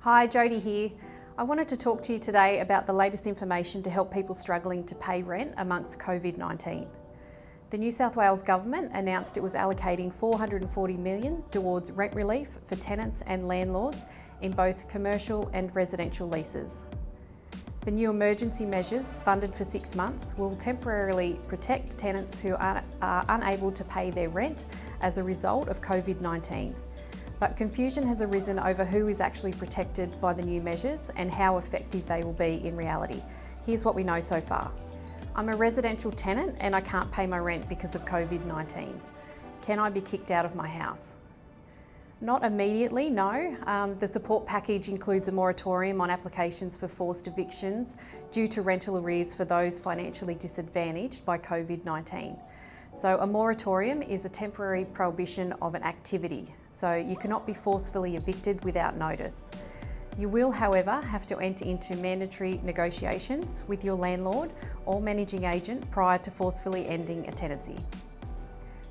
Hi, Jodie here. I wanted to talk to you today about the latest information to help people struggling to pay rent amongst COVID-19. The New South Wales Government announced it was allocating $440 million towards rent relief for tenants and landlords in both commercial and residential leases. The new emergency measures, funded for 6 months, will temporarily protect tenants who are unable to pay their rent as a result of COVID-19. But confusion has arisen over who is actually protected by the new measures and how effective they will be in reality. Here's what we know so far. I'm a residential tenant and I can't pay my rent because of COVID-19. Can I be kicked out of my house? Not immediately, no. The support package includes a moratorium on applications for forced evictions due to rental arrears for those financially disadvantaged by COVID-19. So a moratorium is a temporary prohibition of an activity, so you cannot be forcefully evicted without notice. You will, however, have to enter into mandatory negotiations with your landlord or managing agent prior to forcefully ending a tenancy.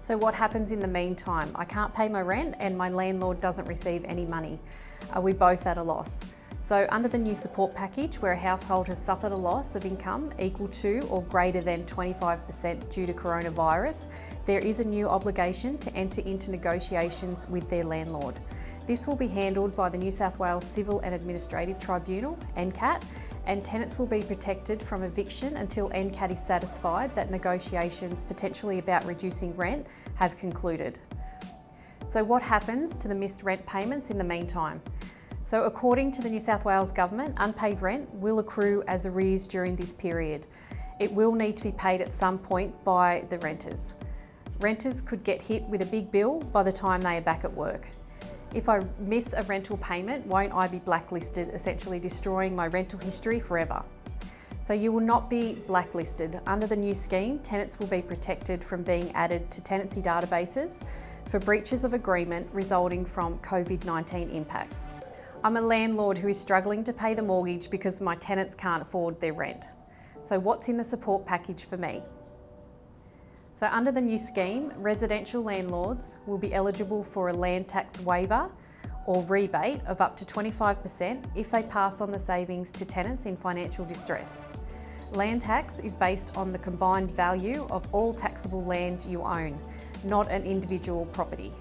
So what happens in the meantime? I can't pay my rent and my landlord doesn't receive any money. Are we both at a loss? So under the new support package, where a household has suffered a loss of income equal to or greater than 25% due to coronavirus, there is a new obligation to enter into negotiations with their landlord. This will be handled by the New South Wales Civil Administrative Tribunal, NCAT, and tenants will be protected from eviction until NCAT is satisfied that negotiations potentially about reducing rent have concluded. So what happens to the missed rent payments in the meantime? So according to the New South Wales Government, unpaid rent will accrue as arrears during this period. It will need to be paid at some point by the renters. Renters could get hit with a big bill by the time they are back at work. If I miss a rental payment, won't I be blacklisted, essentially destroying my rental history forever? So you will not be blacklisted. Under the new scheme, tenants will be protected from being added to tenancy databases for breaches of agreement resulting from COVID-19 impacts. I'm a landlord who is struggling to pay the mortgage because my tenants can't afford their rent. So what's in the support package for me? So under the new scheme, residential landlords will be eligible for a land tax waiver or rebate of up to 25% if they pass on the savings to tenants in financial distress. Land tax is based on the combined value of all taxable land you own, not an individual property.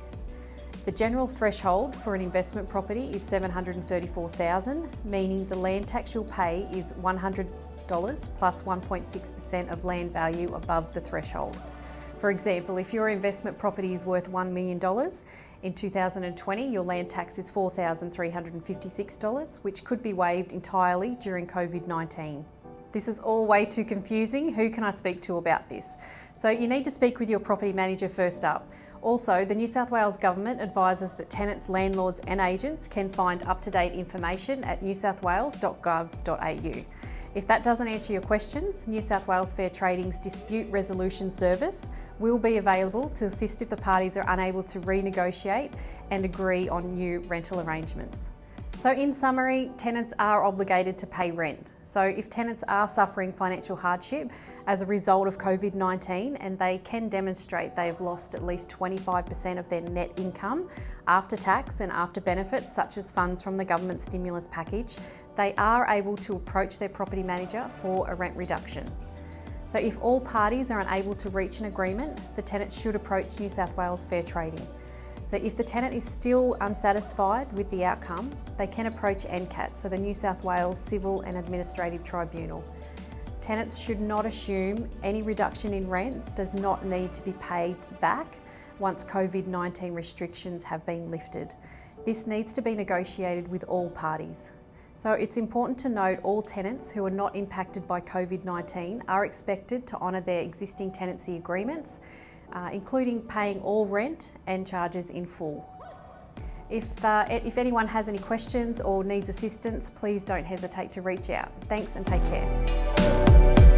The general threshold for an investment property is $734,000, meaning the land tax you'll pay is $100 plus 1.6% of land value above the threshold. For example, if your investment property is worth $1 million, in 2020 your land tax is $4,356, which could be waived entirely during COVID-19. This is all way too confusing. Who can I speak to about this? So you need to speak with your property manager first up. Also, the New South Wales Government advises that tenants, landlords and agents can find up-to-date information at newsouthwales.gov.au. If that doesn't answer your questions, New South Wales Fair Trading's Dispute Resolution Service will be available to assist if the parties are unable to renegotiate and agree on new rental arrangements. So in summary, tenants are obligated to pay rent. So if tenants are suffering financial hardship as a result of COVID-19 and they can demonstrate they have lost at least 25% of their net income after tax and after benefits such as funds from the government stimulus package, they are able to approach their property manager for a rent reduction. So if all parties are unable to reach an agreement, the tenant should approach New South Wales Fair Trading. So if the tenant is still unsatisfied with the outcome, they can approach NCAT, so the New South Wales Civil and Administrative Tribunal. Tenants should not assume any reduction in rent does not need to be paid back once COVID-19 restrictions have been lifted. This needs to be negotiated with all parties. So it's important to note all tenants who are not impacted by COVID-19 are expected to honour their existing tenancy agreements, including paying all rent and charges in full. If anyone has any questions or needs assistance, please don't hesitate to reach out. Thanks and take care.